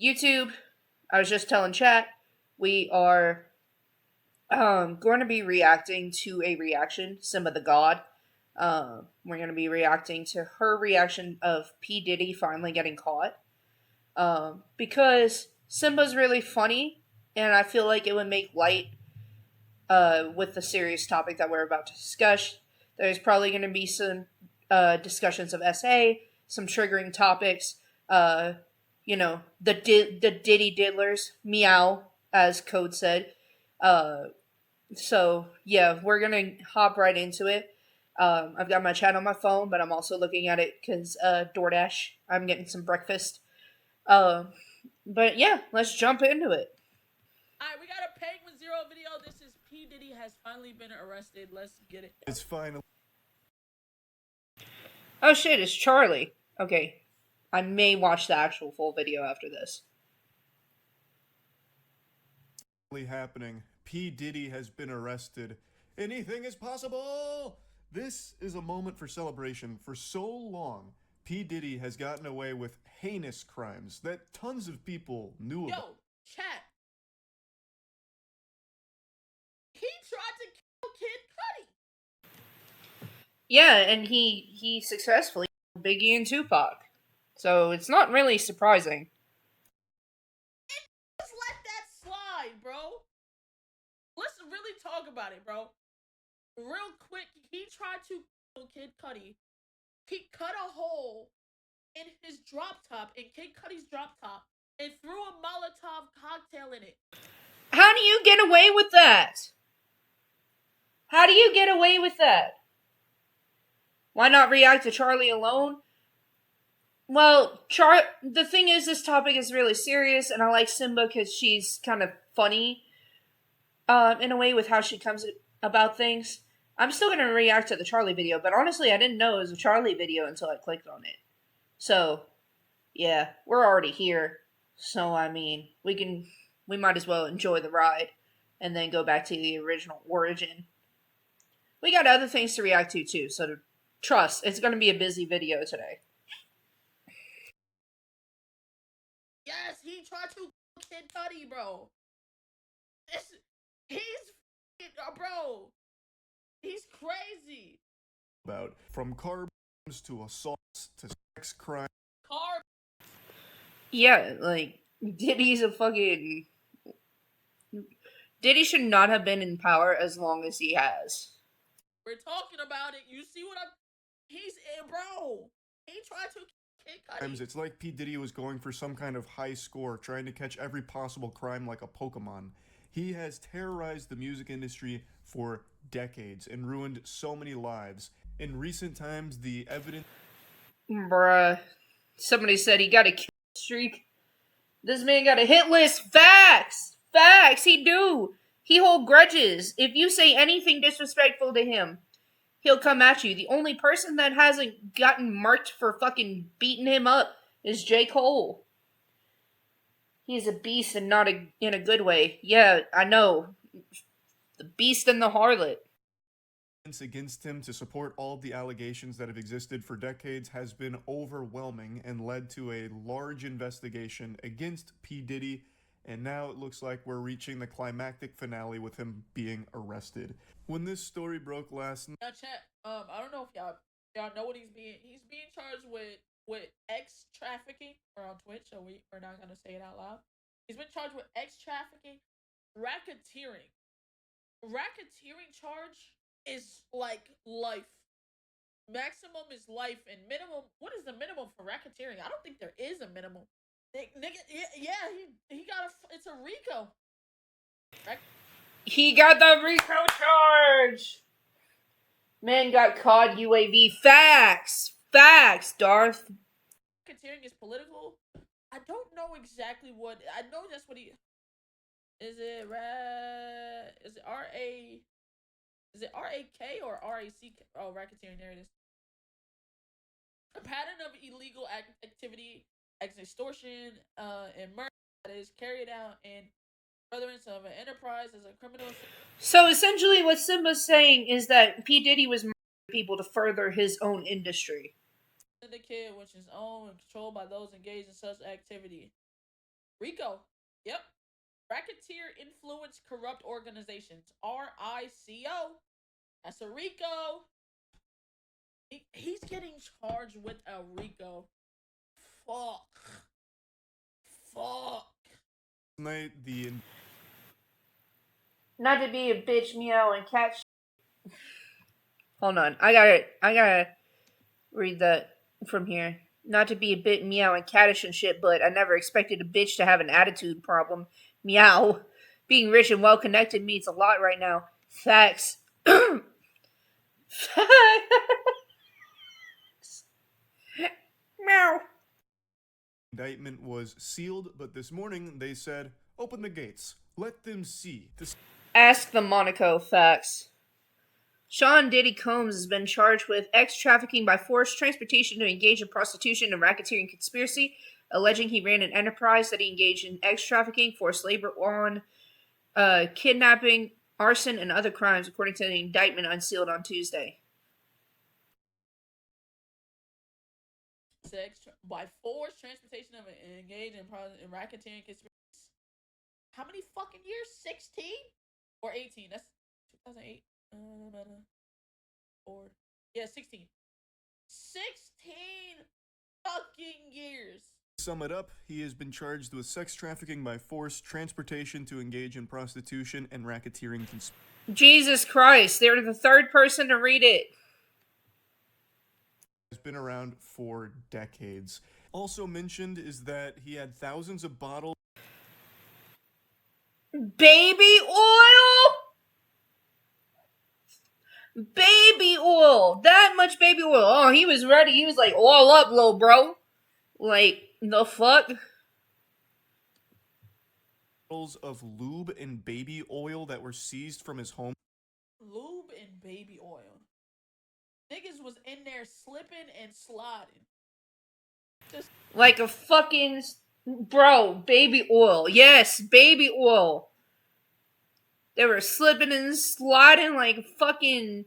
YouTube, I was just telling chat, we are going to be reacting to a reaction, Simbathagod. We're going to be reacting to her reaction of P. Diddy finally getting caught. Because Simba's really funny, and I feel like it would make light with the serious topic that we're about to discuss. There's probably going to be some discussions of SA, some triggering topics. The Diddy diddlers, meow, as Code said. So yeah, we're gonna hop right into it. I've got my chat on my phone, but I'm also looking at it because DoorDash. I'm getting some breakfast. But yeah, let's jump into it. Alright, we got a Penguin Zero video. This is P. Diddy has finally been arrested. Let's get it. It's finally Oh shit, it's Charlie. Okay, I may watch the actual full video after this. happening. P. Diddy has been arrested. Anything is possible! This is a moment for celebration. For so long, P. Diddy has gotten away with heinous crimes that tons of people knew about. Yo, chat. He tried to kill Kid Cudi. Yeah, and he successfully killed Biggie and Tupac. So it's not really surprising. Just let that slide, bro. Let's really talk about it, bro. Real quick, he tried to kill Kid Cudi. He cut a hole in his drop top, in Kid Cudi's drop top, and threw a Molotov cocktail in it. How do you get away with that? How do you get away with that? Why not react to Charlie alone? Well, the thing is, this topic is really serious, and I like Simba because she's kind of funny, in a way with how she comes about things. I'm still gonna react to the Charlie video, but honestly, I didn't know it was a Charlie video until I clicked on it. So, yeah, we're already here. So, I mean, we might as well enjoy the ride, and then go back to the original origin. We got other things to react to too, so trust, it's gonna be a busy video today. Yes, he tried to kill Kid Cudi, bro. Bro. He's crazy. About from car bombs to assaults to sex crime. Car. Yeah, like, Diddy should not have been in power as long as he has. We're talking about it. You see what he's in, bro. He tried to kick Cudi. It's like P. Diddy was going for some kind of high score, trying to catch every possible crime like a Pokemon. He has terrorized the music industry for decades and ruined so many lives. In recent times, the evidence... Bruh. Somebody said he got a kill streak. This man got a hit list. Facts! Facts! He do! He hold grudges. If you say anything disrespectful to him, he'll come at you. The only person that hasn't gotten marked for fucking beating him up is J. Cole. He's a beast and not in a good way. Yeah, I know. The beast and the harlot. Against him to support all of the allegations that have existed for decades has been overwhelming and led to a large investigation against P. Diddy, and now it looks like we're reaching the climactic finale with him being arrested. When this story broke last night... Now, chat, I don't know if y'all know what he's being charged with X trafficking. We're on Twitch, so we're not gonna say it out loud. He's been charged with X trafficking, racketeering. Racketeering charge is like life. Maximum is life, and minimum. What is the minimum for racketeering? I don't think there is a minimum. Nigga, yeah, he got it's a RICO. He got the RICO charge. Man got caught UAV. Facts, Darth. Racketeering is political. I don't know exactly what. I know that's what he. Is it R-A? Is it R-A-K or R-A-C-K? Oh, racketeering, there it is. A pattern of illegal activity, extortion, and murder that is carried out in furtherance of an enterprise as a criminal... So essentially what Simba's saying is that P. Diddy was murdering people to further his own industry. Syndicate, which is owned and controlled by those engaged in such activity. RICO. Yep. Racketeer Influence Corrupt Organizations. RICO. That's a RICO. He's getting charged with a RICO. Fuck. Night, the Not to be a bitch, meow, and cat. Hold on, I gotta read that from here. Not to be a bit meow and cattish and shit, but I never expected a bitch to have an attitude problem. Meow. Being rich and well connected means a lot right now. Facts. Meow. indictment was sealed, but this morning they said, "Open the gates. Let them see." Ask the Monaco facts. Sean Diddy Combs has been charged with trafficking by force, transportation to engage in prostitution, and racketeering conspiracy, alleging he ran an enterprise that he engaged in trafficking, forced labor on, kidnapping, arson, and other crimes, according to the indictment unsealed on Tuesday. By force, transportation of engage in racketeering conspiracy. How many fucking years? 16 or 18? That's 2008. Or yeah, 16. 16 fucking years. To sum it up, he has been charged with sex trafficking by force, transportation to engage in prostitution, and racketeering conspiracy. Jesus Christ, they're the third person to read it. Has been around for decades. Also mentioned is that he had thousands of bottles. Baby oil? Baby oil. That much baby oil. Oh, he was ready. He was like, all up, little bro. Like, the fuck? Bottles of lube and baby oil that were seized from his home. Lube and baby oil. Niggas was in there slipping and sliding. Just like a fucking... Bro, baby oil. Yes, baby oil. They were slipping and sliding like fucking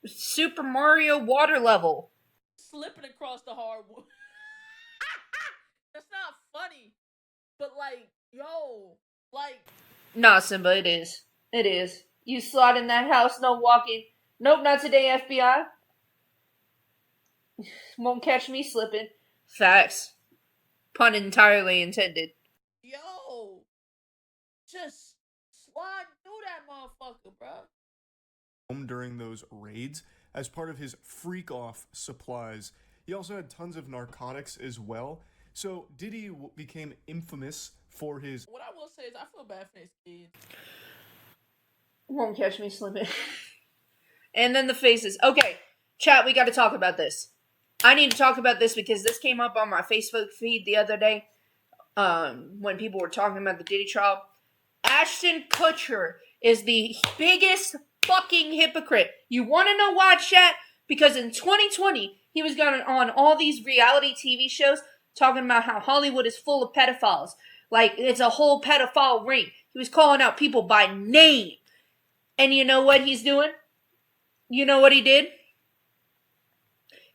Super Mario water level. Slipping across the hardwood. That's not funny. But like, yo, like... Nah, Simba, it is. It is. You slide in that house, no walking. Nope, not today, FBI. Won't catch me slipping. Facts. Pun entirely intended. Yo, just slide through that motherfucker, bro. During those raids as part of his freak off supplies. He also had tons of narcotics as well. So Diddy became infamous for his... What I will say is I feel bad for his kids. Won't catch me slipping. And then the faces. Okay, chat, we got to talk about this. I need to talk about this because this came up on my Facebook feed the other day when people were talking about the Diddy trial. Ashton Kutcher is the biggest fucking hypocrite. You want to know why, chat? Because in 2020, he was going on all these reality TV shows talking about how Hollywood is full of pedophiles. Like, it's a whole pedophile ring. He was calling out people by name. And you know what he's doing? You know what he did?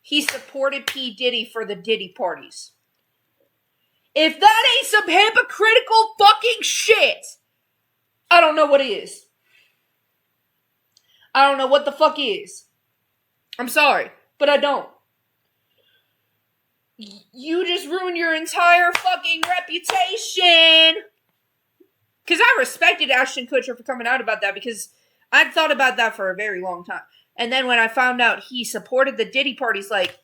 He supported P. Diddy for the Diddy parties. If that ain't some hypocritical fucking shit, I don't know what is. I don't know what the fuck is. I'm sorry, but I don't. You just ruined your entire fucking reputation. Because I respected Ashton Kutcher for coming out about that because I'd thought about that for a very long time. And then when I found out he supported the Diddy parties, like,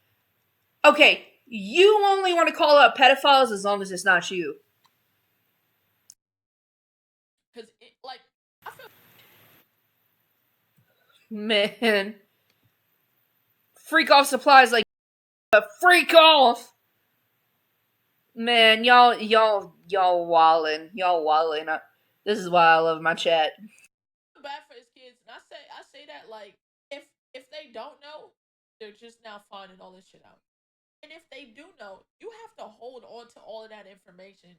okay, you only want to call out pedophiles as long as it's not you. Because, like, I feel... Man. Freak off supplies like freak off. Man, y'all wildin'. Y'all wildin'. This is why I love my chat. Bad for his kids. And I say that, like, if they don't know, they're just now finding all this shit out. And if they do know, you have to hold on to all of that information.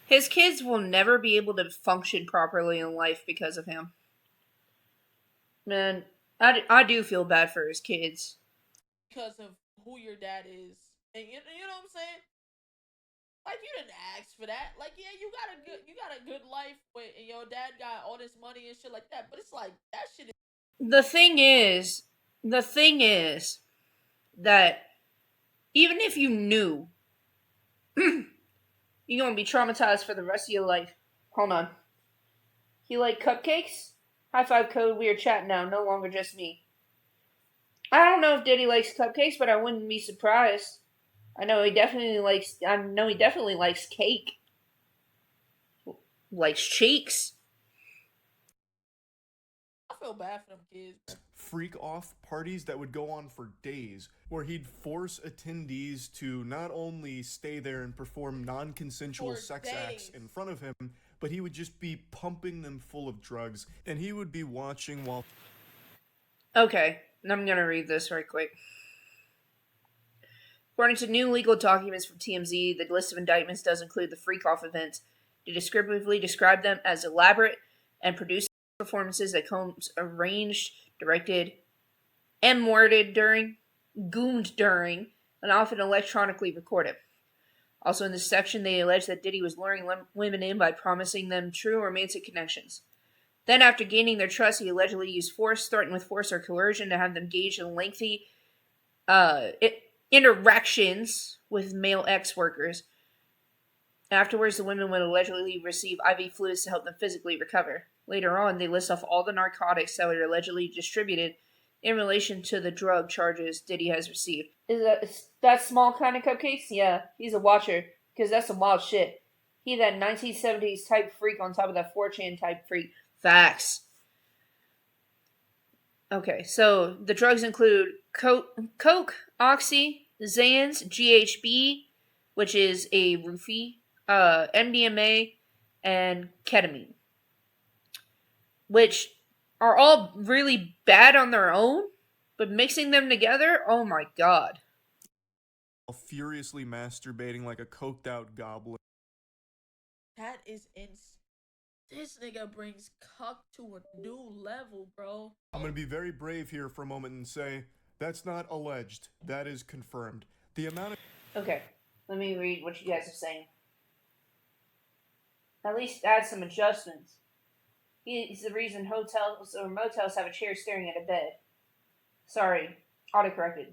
His kids will never be able to function properly in life because of him. Man, I do feel bad for his kids. Because of who your dad is. And you know what I'm saying? Like, you didn't ask for that. Like, yeah, you got a good life and your dad got all this money and shit like that. But it's like that shit is The thing is, the thing is that even if you knew, you're gonna be traumatized for the rest of your life. Hold on. You like cupcakes? High five code. We are chatting now. No longer just me. I don't know if Diddy likes cupcakes, but I wouldn't be surprised. I know he definitely likes cake. Likes cheeks. I feel bad for them kids. Freak off parties that would go on for days, where he'd force attendees to not only stay there and perform non-consensual For sex days. acts in front of him, but he would just be pumping them full of drugs, and he would be watching while... Okay, I'm gonna read this right quick. According to new legal documents from TMZ, the list of indictments does include the freak-off events. They descriptively describe them as elaborate and produced performances that Combs arranged, directed, and worded during, goomed during, and often electronically recorded. Also in this section, they allege that Diddy was luring women in by promising them true romantic connections. Then, after gaining their trust, he allegedly used force, threatened with force or coercion, to have them engage in lengthy interactions with male ex-workers. Afterwards, the women would allegedly receive IV fluids to help them physically recover. Later on, they list off all the narcotics that were allegedly distributed in relation to the drug charges Diddy has received. Is that small kind of cupcakes? Yeah, he's a watcher, because that's some wild shit. He that 1970s type freak on top of that 4chan type freak. Facts. Okay, so the drugs include Coke, Oxy, Xans, GHB, which is a roofie, MDMA, and ketamine, which are all really bad on their own, but mixing them together, oh my god. furiously masturbating like a coked out goblin. That is insane. This nigga brings cuck to a new level, bro. I'm gonna be very brave here for a moment and say, that's not alleged, that is confirmed. The amount of... Okay, let me read what you guys are saying. At least add some adjustments. He's the reason hotels or motels have a chair staring at a bed. Sorry, autocorrected.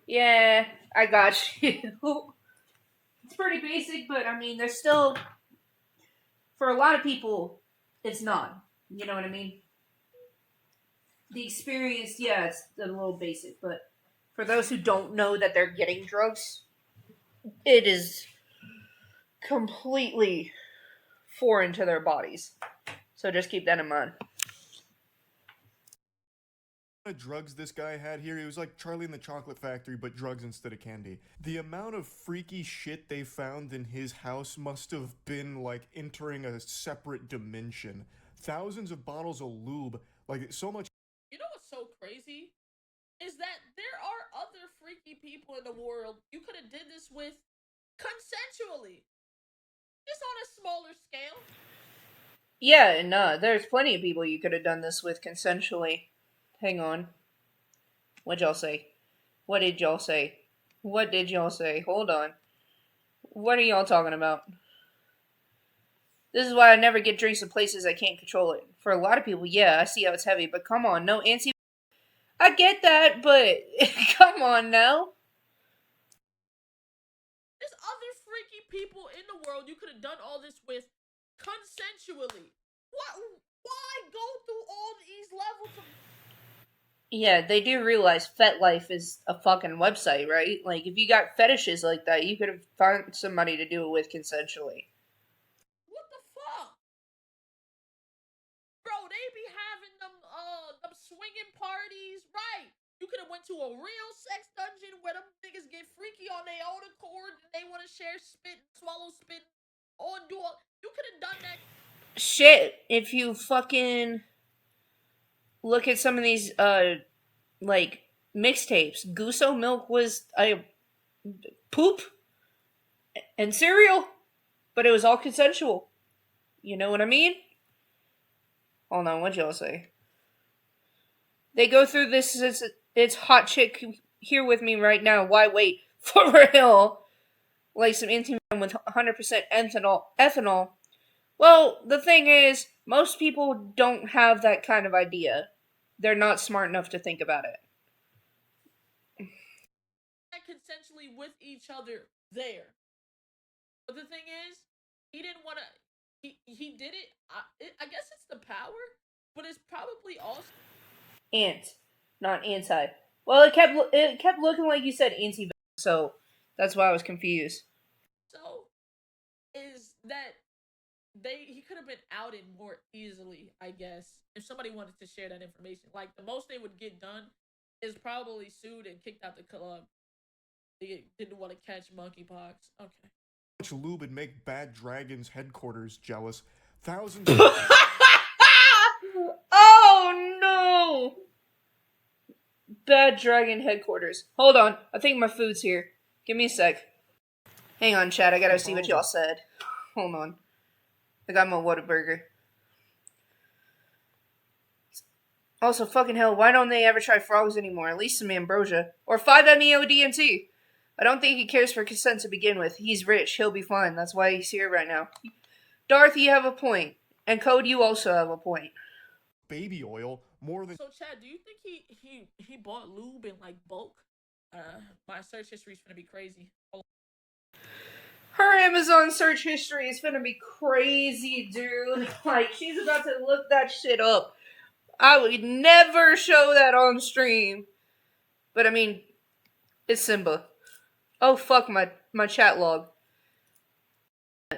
Yeah, I got you. It's pretty basic, but I mean, there's still... For a lot of people, it's not. You know what I mean? The experience, yeah, it's a little basic, but for those who don't know that they're getting drugs, it is completely foreign to their bodies. So just keep that in mind. drugs this guy had here, he was like Charlie in the Chocolate Factory, but drugs instead of candy. The amount of freaky shit they found in his house must have been like entering a separate dimension. Thousands of bottles of lube, like so much. You know what's so crazy? Is that there are other freaky people in the world you could have did this with consensually. Just on a smaller scale. Yeah, and there's plenty of people you could have done this with consensually. Hang on. What'd y'all say? What did y'all say? What did y'all say? Hold on. What are y'all talking about? This is why I never get drinks in places I can't control it. For a lot of people, yeah, I see how it's heavy, but come on, no anti... I get that, but come on now. There's other freaky people in the world you could have done all this with consensually. What? Why go through all these levels of... Yeah, they do realize FetLife is a fucking website, right? Like, if you got fetishes like that, you could have found somebody to do it with consensually. What the fuck? Bro, they be having them swinging parties, right? You could have went to a real sex dungeon where them niggas get freaky on their own accord and they want to share spit, swallow spit, or do all... You could have done that. Shit, if you fucking look at some of these, like, mixtapes, Guso Milk was poop and cereal, but it was all consensual. You know what I mean? Hold on, what'd y'all say? They go through this, it's hot chick here with me right now, why wait? For real. like some anti-venom with 100% ethanol. Well, the thing is, most people don't have that kind of idea. They're not smart enough to think about it. Consensually with each other there. But the thing is, he didn't want to. He did it. I guess it's the power, but it's probably also Not anti. Well, it kept looking like you said anti, so that's why I was confused. so is that he could have been outed more easily, I guess, if somebody wanted to share that information. Like the most they would get done is probably sued and kicked out the club. They didn't want to catch monkeypox. Okay. Much lube and make Bad Dragon's headquarters jealous. Thousands. Oh no! Bad Dragon headquarters. Hold on, I think my food's here. Give me a sec. Hang on, chat. I gotta see what y'all said. Hold on. I got my Whataburger. Also, fucking hell, why don't they ever try frogs anymore? At least some ambrosia. Or 5-MeO-DMT. I don't think he cares for consent to begin with. He's rich. He'll be fine. That's why he's here right now. Darth, you have a point. And Code, you also have a point. Baby oil, more than... So, Chad, do you think he bought lube in, like, bulk? My search history is gonna be crazy. Her Amazon search history is gonna be crazy, dude. Like, she's about to look that shit up. I would never show that on stream. But, I mean, it's Simba. Oh, fuck my chat log.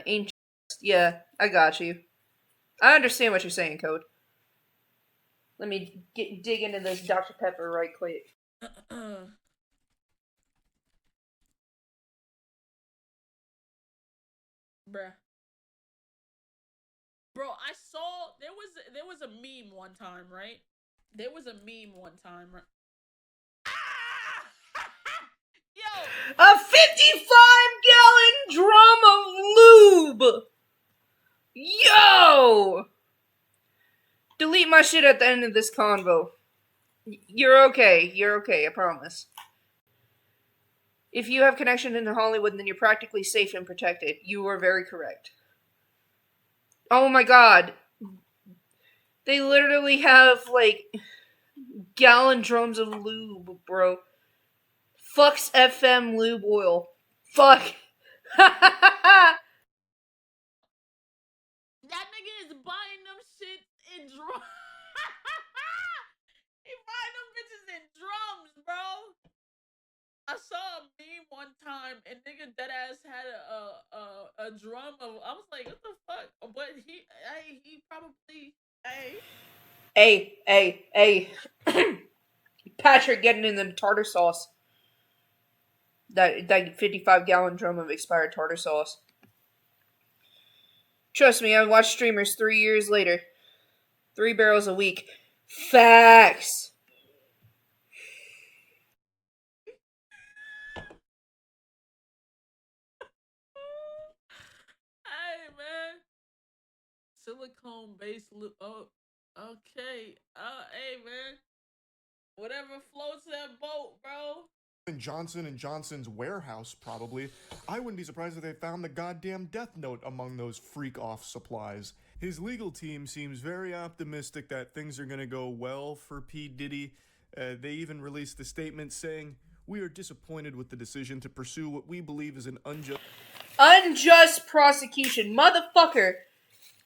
Ain't yeah, I got you. I understand what you're saying, Code. Let me dig into this Dr. Pepper right quick. Bruh. Bro, I saw there was a meme one time, right? There was a meme one time. Right? Ah! Yo! A 55-gallon drum of lube! Yo! Delete my shit at the end of this convo. You're okay. You're okay, I promise. If you have connection into Hollywood, then you're practically safe and protected. You are very correct. Oh my god. They literally have, like, gallon drums of lube, bro. Fucks FM lube oil. Fuck. That nigga is buying them shit in drums. He buying them bitches in drums, bro. I saw a meme one time and nigga deadass had a drum of. I was like, what the fuck? But he probably Hey. Patrick getting in the tartar sauce. That 55-gallon drum of expired tartar sauce. Trust me, I've watched streamers 3 years later. 3 barrels a week. Facts. Hey man, silicone based loop. Oh, okay. Hey man, whatever floats that boat, bro. In Johnson & Johnson's warehouse, probably. I wouldn't be surprised if they found the goddamn Death Note among those freak-off supplies. His legal team seems very optimistic that things are gonna go well for P. Diddy. They even released a statement saying, "We are disappointed with the decision to pursue what we believe is an Unjust prosecution. Motherfucker.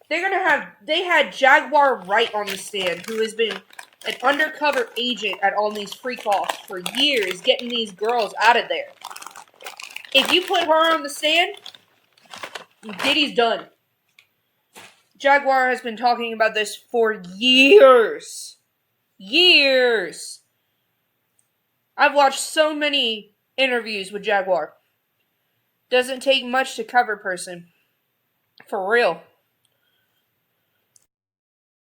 They had Jaguar Wright on the stand, who has been an undercover agent at all these freak-offs for years, getting these girls out of there. If you put her on the stand, Diddy's done. Jaguar has been talking about this for years. Years. I've watched so many interviews with Jaguar. Doesn't take much to cover person. For real.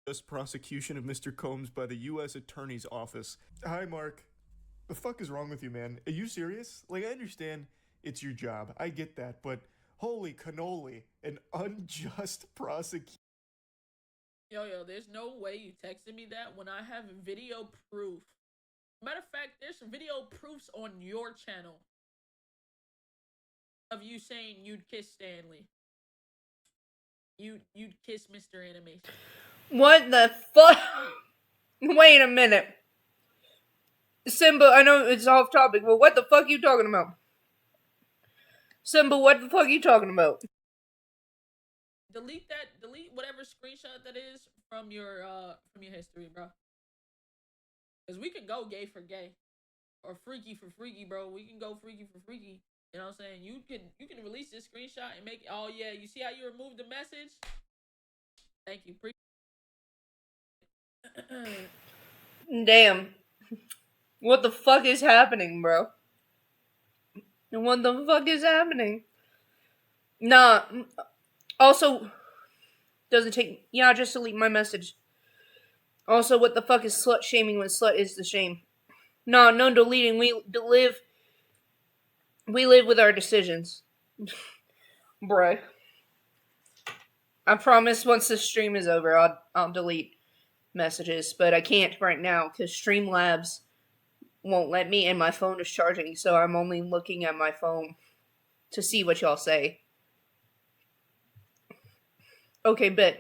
Just prosecution of Mr. Combs by the U.S. Attorney's Office. Hi, Mark. The fuck is wrong with you, man? Are you serious? Like, I understand it's your job. I get that, but holy cannoli, an unjust prosecution. Yo, there's no way you texted me that when I have video proof. Matter of fact, there's video proofs on your channel. of you saying you'd kiss Stanley. You'd kiss Mr. Animation. What the fuck? Wait a minute. Simba, I know it's off topic, but what the fuck are you talking about? Simba, what the fuck are you talking about? Delete whatever screenshot that is from your history, bro. Cause we can go gay for gay. Or freaky for freaky, bro. We can go freaky for freaky. You know what I'm saying? You can release this screenshot and make. Oh yeah, you see how you removed the message? Thank you. Damn. What the fuck is happening, bro? What the fuck is happening? Nah. Also, doesn't take. Yeah, just delete my message. Also, what the fuck is slut shaming when slut is the shame? Nah, no deleting. We live with our decisions. Bruh. I promise once the stream is over, I'll delete messages, but I can't right now because Streamlabs won't let me and my phone is charging, so I'm only looking at my phone to see what y'all say. Okay, but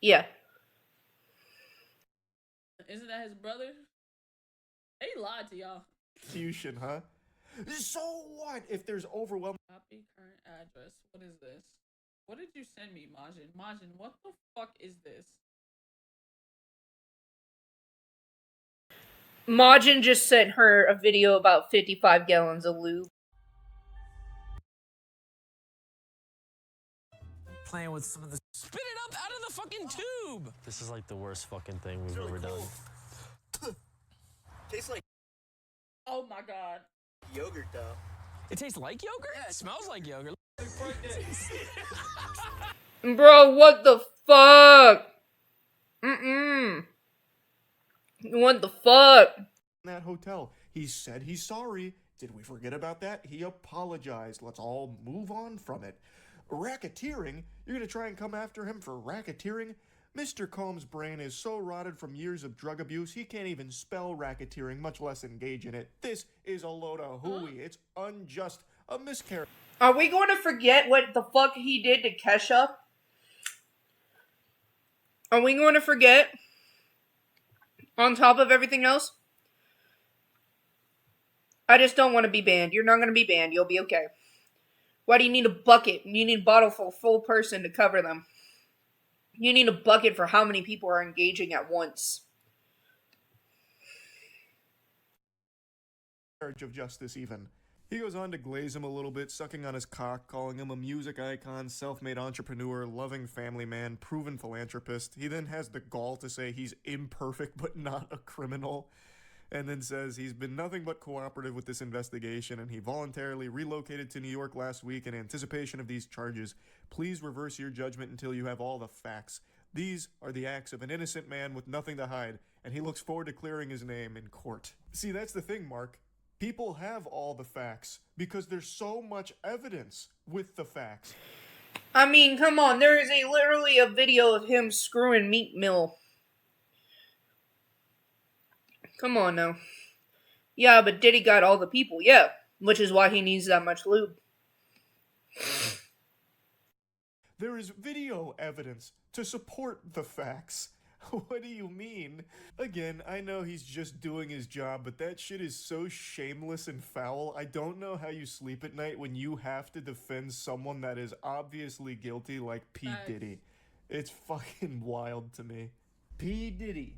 yeah. Isn't that his brother? He lied to y'all. Fusion, huh? So what if there's overwhelming... Copy current address. What is this? What did you send me, Majin? Majin, what the fuck is this? Majin just sent her a video about 55 gallons of lube. Playing with some of the... Spit it up out of the fucking tube! This is like the worst fucking thing we've ever done. Tastes like Oh my god. yogurt, though. It tastes like yogurt? Yeah, It smells like yogurt. Bro, what the fuck? What the fuck? that hotel. He said he's sorry. Did we forget about that? He apologized. Let's all move on from it. Racketeering? You're gonna try and come after him for racketeering? Mr. Combs' brain is so rotted from years of drug abuse, he can't even spell racketeering, much less engage in it. This is a load of hooey. It's unjust. A miscarriage. Are we going to forget what the fuck he did to Kesha? Are we going to forget? On top of everything else? I just don't want to be banned. You're not going to be banned. You'll be okay. Why do you need a bucket? You need a bottle for a full person to cover them. You need a bucket for how many people are engaging at once. Of justice, even. He goes on to glaze him a little bit, sucking on his cock, calling him a music icon, self-made entrepreneur, loving family man, proven philanthropist. He then has the gall to say he's imperfect but not a criminal, and then says he's been nothing but cooperative with this investigation and he voluntarily relocated to New York last week in anticipation of these charges. Please reverse your judgment until you have all the facts. These are the acts of an innocent man with nothing to hide, and he looks forward to clearing his name in court. See, that's the thing, Mark. People have all the facts because there's so much evidence with the facts. I mean, come on. There is literally a video of him screwing Meat Mill. Come on now. Yeah, but Diddy got all the people. Yeah, which is why he needs that much lube. There is video evidence to support the facts. What do you mean? Again, I know he's just doing his job, but that shit is so shameless and foul. I don't know how you sleep at night when you have to defend someone that is obviously guilty like P. Diddy. It's fucking wild to me. P. Diddy.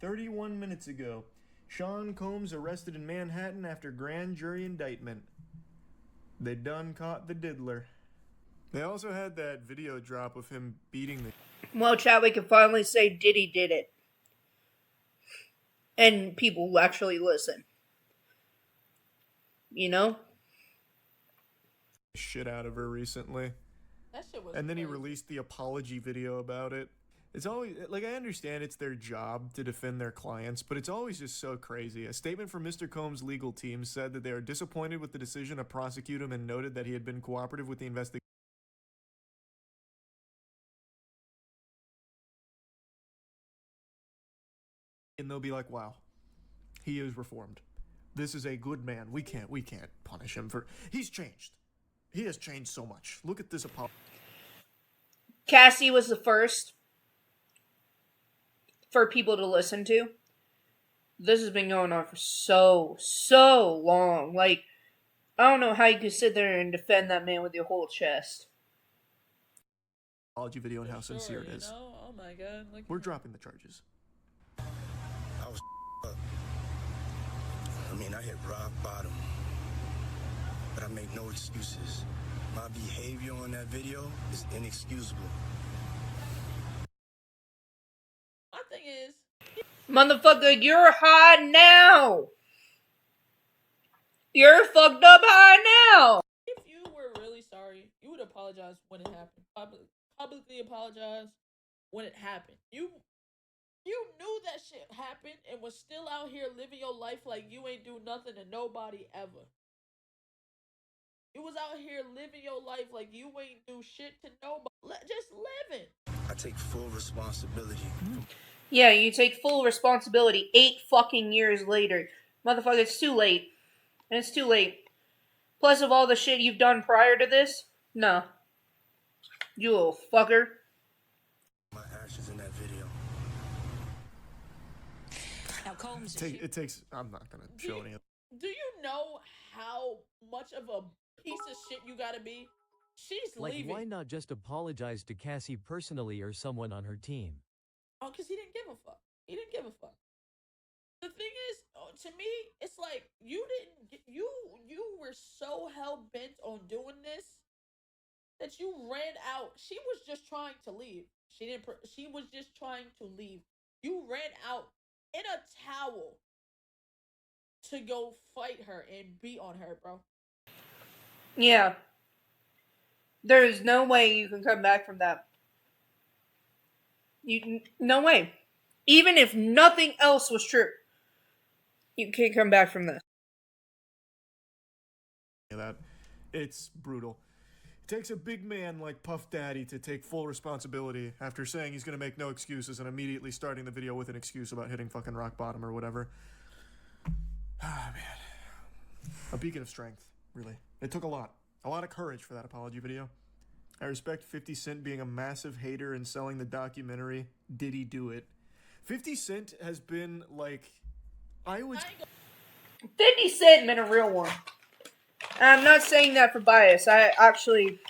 31 minutes ago. Sean Combs arrested in Manhattan after grand jury indictment. They done caught the diddler. They also had that video drop of him beating the... Well, chat, we can finally say Diddy did it. And people will actually listen. You know? shit out of her recently. That shit was And then he crazy. released the apology video about it. It's always, like, I understand it's their job to defend their clients, but it's always just so crazy. A statement from Mr. Combs' legal team said that they are disappointed with the decision to prosecute him and noted that he had been cooperative with the investigation. And they'll be like, wow, he is reformed. This is a good man. We can't punish him for, he's changed. He has changed so much. Look at this apology. Cassie was the first for people to listen to. This has been going on for so long. Like, I don't know how you could sit there and defend that man with your whole chest. Apology video and how sincere it is. Oh my god. We're dropping the charges. I was up. I mean, I hit rock bottom. But I make no excuses. My behavior on that video is inexcusable. My thing is, Motherfucker, you're high now. You're fucked up high now. if you were really sorry, you would apologize when it happened. Publicly apologize when it happened. You knew that shit happened and was still out here living your life like you ain't do nothing to nobody ever. You was out here living your life like you ain't do shit to nobody. Just living. I take full responsibility. Yeah, you take full responsibility 8 fucking years later. Motherfucker, it's too late. And it's too late. Plus of all the shit you've done prior to this, no. You little fucker. My actions in that video. Now, Combs. It takes. I'm not gonna show any of. Do you know how much of a piece of shit you gotta be? She's Like, leaving. why not just apologize to Cassie personally or someone on her team? Oh, because he didn't give a fuck. He didn't give a fuck. The thing is, to me, it's like you were so hell bent on doing this that you ran out. She was just trying to leave. She was just trying to leave. You ran out in a towel to go fight her and beat on her, bro. Yeah. There is no way you can come back from that. No way. Even if nothing else was true, you can't come back from this. That it's brutal. It takes a big man like Puff Daddy to take full responsibility after saying he's gonna make no excuses and immediately starting the video with an excuse about hitting fucking rock bottom or whatever. Ah, man. A beacon of strength, really. It took a lot of courage for that apology video. I respect 50 Cent being a massive hater and selling the documentary Diddy Do It. 50 Cent has been like, 50 Cent been a real one. I'm not saying that for bias. I actually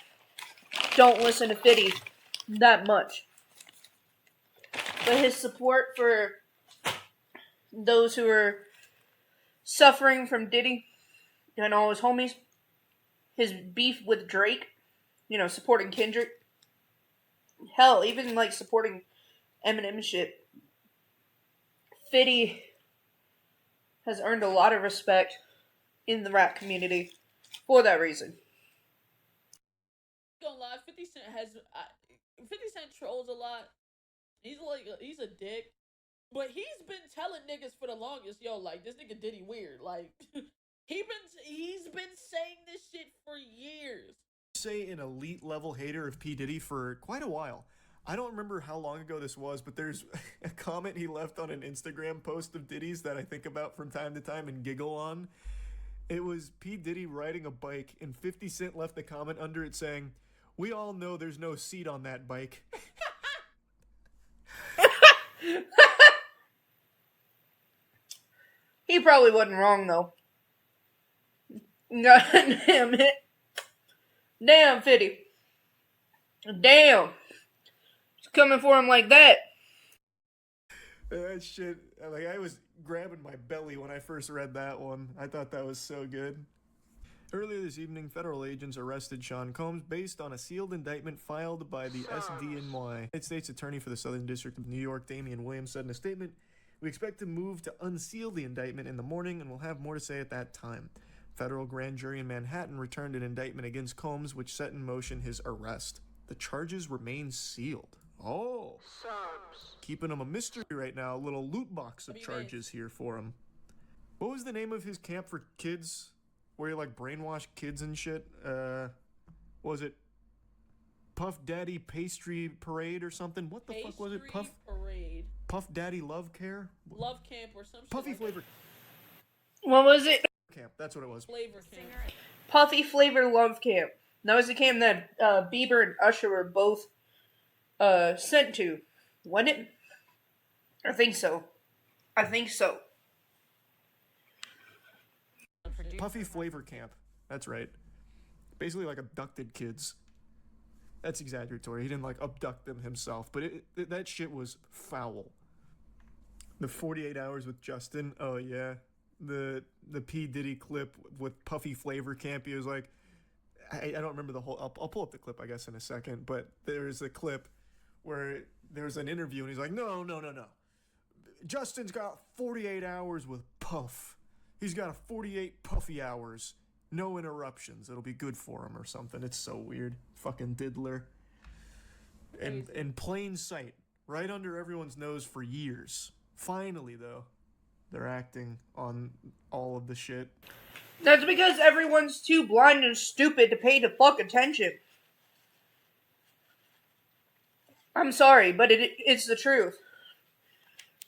don't listen to 50 that much. But his support for those who are suffering from Diddy and all his homies, his beef with Drake, supporting Kendrick, hell, even like supporting Eminem and shit. 50 has earned a lot of respect in the rap community for that reason. Don't lie, 50 Cent 50 Cent trolls a lot. He's a dick. But he's been telling niggas for the longest, yo, like, this nigga Diddy weird. Like, he's been saying this shit for years. Say an elite level hater of P. Diddy for quite a while. I don't remember how long ago this was, but there's a comment he left on an Instagram post of Diddy's that I think about from time to time and giggle on. It was P. Diddy riding a bike, and 50 Cent left the comment under it saying, "We all know there's no seat on that bike." He probably wasn't wrong, though. God damn it. Damn, 50. Damn. It's coming for him like that. That shit, like, I was grabbing my belly when I first read that one. I thought that was so good. Earlier this evening, federal agents arrested Sean Combs based on a sealed indictment filed by the SDNY. United States Attorney for the Southern District of New York, Damian Williams, said in a statement, "We expect to move to unseal the indictment in the morning, and we'll have more to say at that time." Federal grand jury in Manhattan returned an indictment against Combs, which set in motion his arrest. The charges remain sealed. Oh, keeping him a mystery right now. A little loot box of charges here for him. What was the name of his camp for kids, where you like brainwash kids and shit? Was it Puff Daddy Pastry Parade or something? What the fuck was it? Parade. Puff Daddy Love Care? Love Camp or some Puffy shit. Flavor What was it? Camp. That's what it was. Flavor Camp. Puffy Flavor Love Camp. That was the camp that Bieber and Usher were both sent to. Wasn't it? I think so. Puffy Flavor Camp. That's right. Basically like abducted kids. That's exaggeratory. He didn't like abduct them himself, but that shit was foul. The 48 Hours with Justin. Oh yeah. The P Diddy clip with Puffy Flavor Camp. He was like, I don't remember the whole. I'll pull up the clip I guess in a second. But there's a clip where there's an interview and he's like, no. Justin's got 48 hours with Puff. He's got a 48 Puffy hours. No interruptions. It'll be good for him or something. It's so weird. Fucking diddler. And in plain sight, right under everyone's nose for years. Finally, though, they're acting on all of the shit. That's because everyone's too blind and stupid to pay the fuck attention. I'm sorry, but it's the truth.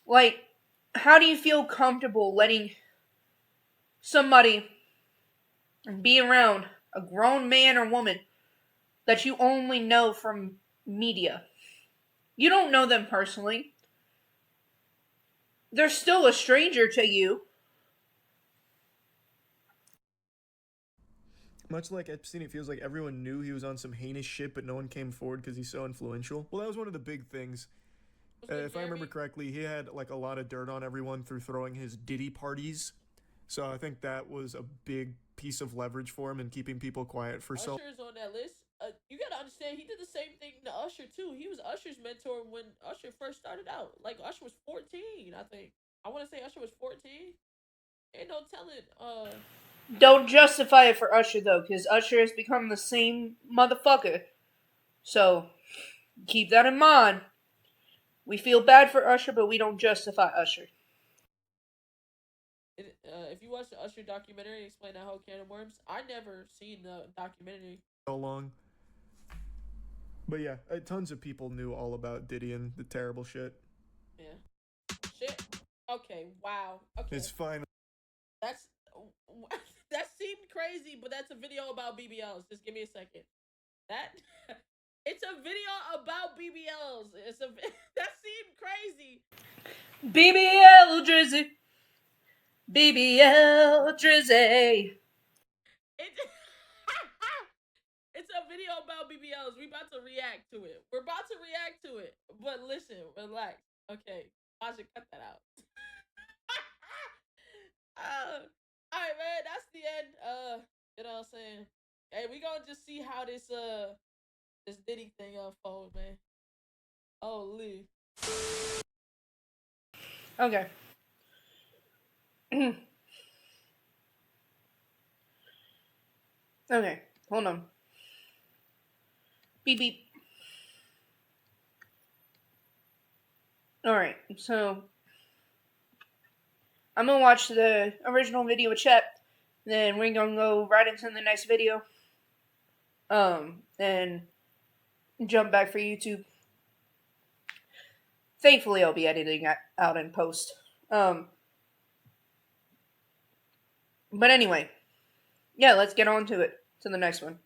Like, how do you feel comfortable letting somebody be around a grown man or woman that you only know from media? You don't know them personally. They're still a stranger to you. Much like Epstein, it feels like everyone knew he was on some heinous shit, but no one came forward because he's so influential. Well, that was one of the big things. If I remember correctly, he had like a lot of dirt on everyone through throwing his Diddy parties. So I think that was a big piece of leverage for him in keeping people quiet for so long. Usher's on that list. You gotta understand, he did the same thing to Usher too. He was Usher's mentor when Usher first started out. Like Usher was 14, I think. I want to say Usher was 14. Ain't no telling. Don't justify it for Usher though, because Usher has become the same motherfucker. So keep that in mind. We feel bad for Usher, but we don't justify Usher. If you watch the Usher documentary, explain that whole can of worms. I never seen the documentary. So long. But yeah, tons of people knew all about Diddy and the terrible shit. Yeah. Shit. Okay. Wow. Okay. It's fine. That's that seemed crazy, but that's a video about BBLs. Just give me a second. That it's a video about BBLs. That seemed crazy. BBL Drizzy. BBL Drizzy. It's a video about BBLs. We about to react to it. We're about to react to it. But listen, relax. Okay. I should cut that out. Alright, man. That's the end. You know what I'm saying? Hey, we gonna just see how this Diddy thing unfolds, man. Holy. Okay. Okay, hold on. Beep beep. Alright, so I'm gonna watch the original video with Chet, then we're gonna go right into the next video. And jump back for YouTube. Thankfully, I'll be editing it out in post. But anyway, yeah, let's get on to it, to the next one.